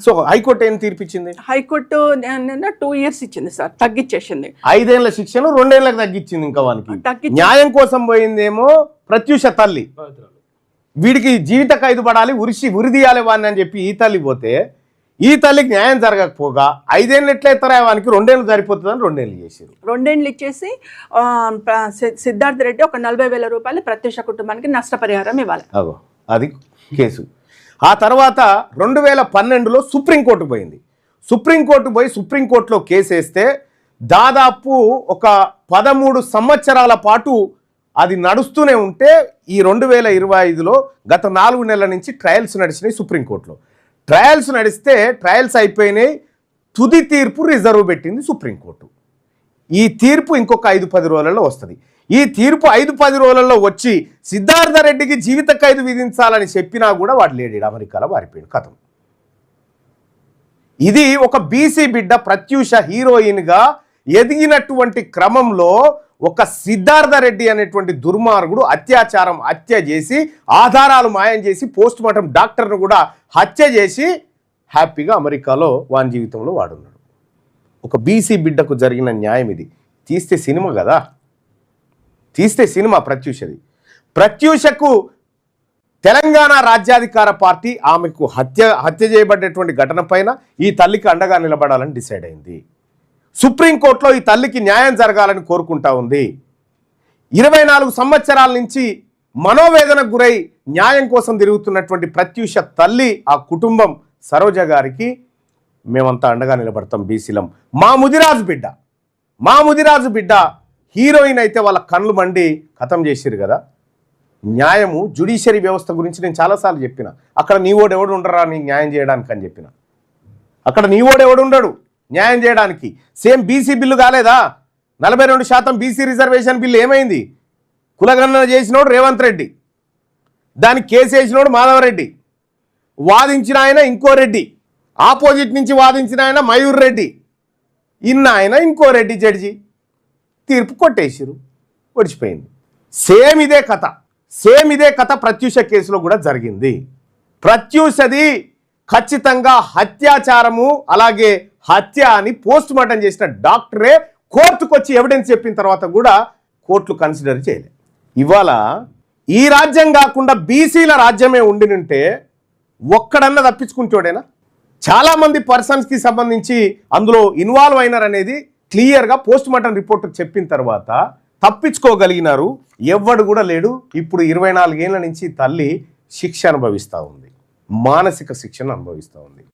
So high court ఏం తీర్పిచ్చింది? High court 2 years ఇచ్చింది sir, తగ్గించేసింది. 5 ఏళ్ల శిక్షను 2 ఏళ్లకు తగ్గించింది. ఇంకా వానికి న్యాయం కోసం పోయిందేమో ప్రత్యూష తల్లి, వీడికి జీవిత ఖైదు పడాలి, ఉరి తీయాలి వాడిని అని చెప్పి ఈ తల్లి పోతే, ఈ తల్లికి న్యాయం జరగకపోగా 5 ఏళ్ళు ఎట్లా ఎత్తారా వానికి 2 ఏళ్ళు సరిపోతుందని 2 ఏళ్ళు చేశారు. 2 ఏళ్ళు ఇచ్చేసి సిద్ధార్థ రెడ్డి ఒక 40,000 రూపాయలు ప్రత్యూష కుటుంబానికి నష్టపరిహారం ఇవ్వాలి. అది కేసు. ఆ తర్వాత 2012లో సుప్రీంకోర్టు పోయింది. సుప్రీంకోర్టు పోయి సుప్రీంకోర్టులో కేసు వేస్తే దాదాపు ఒక 13 సంవత్సరాల పాటు అది నడుస్తూనే ఉంటే ఈ 2025లో గత 4 నెలల నుంచి ట్రయల్స్ నడిచినాయి సుప్రీంకోర్టులో. ట్రయల్స్ నడిస్తే ట్రయల్స్ అయిపోయినాయి. తుది తీర్పు రిజర్వ్ పెట్టింది సుప్రీంకోర్టు. ఈ తీర్పు ఇంకొక 5-10 రోజులలో వస్తుంది. ఈ తీర్పు 5-10 రోజులలో వచ్చి సిద్ధార్థ రెడ్డికి జీవిత ఖైదు విధించాలని చెప్పినా కూడా వాడు లేడీ అమెరికాలో వారిపోయాడు. కథం. ఇది ఒక బీసీ బిడ్డ ప్రత్యూష హీరోయిన్గా ఎదిగినటువంటి క్రమంలో ఒక సిద్ధార్థ రెడ్డి అనేటువంటి దుర్మార్గుడు హత్య చేసి ఆధారాలు మాయం చేసి పోస్ట్ మార్టం డాక్టర్ను కూడా హత్య చేసి హ్యాపీగా అమెరికాలో వాని జీవితంలో వాడున్నాడు. ఒక బీసీ బిడ్డకు జరిగిన న్యాయం ఇది. తీస్తే సినిమా కదా, తీస్తే సినిమా ప్రత్యూషది. ప్రత్యూషకు తెలంగాణ రాజ్యాధికార పార్టీ ఆమెకు హత్య చేయబడ్డటువంటి ఘటన పైన ఈ తల్లికి అండగా నిలబడాలని డిసైడ్ అయింది. సుప్రీంకోర్టులో ఈ తల్లికి న్యాయం జరగాలని కోరుకుంటా ఉంది. 24 సంవత్సరాల నుంచి మనోవేదనకు గురై న్యాయం కోసం తిరుగుతున్నటువంటి ప్రత్యూష తల్లి, ఆ కుటుంబం, సరోజ గారికి మేమంతా అండగా నిలబడతాం బీసీలం. మా ముదిరాజు బిడ్డ హీరోయిన్ అయితే వాళ్ళ కళ్ళు మండి ఖతం చేసిరు కదా. న్యాయము జ్యుడిషియరీ వ్యవస్థ గురించి నేను చాలాసార్లు చెప్పిన. అక్కడ నీవోడెవడు ఉండరా నీ న్యాయం చేయడానికి అని చెప్పిన. అక్కడ నీవోడెవడు ఉండడు న్యాయం చేయడానికి. సేమ్ బీసీ బిల్లు కాలేదా? 42% బీసీ రిజర్వేషన్ బిల్లు ఏమైంది? కులగణన చేసినోడు రేవంత్ రెడ్డి, దానికి కేసు వేసినోడు మాధవరెడ్డి, వాదించిన ఆయన ఇంకో రెడ్డి, ఆపోజిట్ నుంచి వాదించిన ఆయన మయూర్ రెడ్డి, ఆయన ఇంకో రెడ్డి జడ్జి. తీర్పు కొట్టేసిరు, ఒడిచిపోయింది. సేమ్ ఇదే కథ ప్రత్యూష కేసులో కూడా జరిగింది. ప్రత్యూషది ఖచ్చితంగా హత్యాచారము, అలాగే హత్య అని పోస్ట్ మార్టం చేసిన డాక్టరే కోర్టుకు వచ్చి ఎవిడెన్స్ చెప్పిన తర్వాత కూడా కోర్టులు కన్సిడర్ చేయలేదు. ఇవాళ ఈ రాజ్యం కాకుండా బీసీల రాజ్యమే ఉండినుంటే ఒక్కడన్నా తప్పించుకుంటాడేనా? చాలామంది పర్సన్స్కి సంబంధించి అందులో ఇన్వాల్వ్ అయినారనేది క్లియర్గా పోస్ట్ మార్టం రిపోర్ట్ చెప్పిన తర్వాత తప్పించుకోగలిగినారు. ఎవ్వడు కూడా లేడు. ఇప్పుడు 24 ఏళ్ల నుంచి తల్లి శిక్ష అనుభవిస్తూ ఉంది, మానసిక శిక్షను అనుభవిస్తూ ఉంది.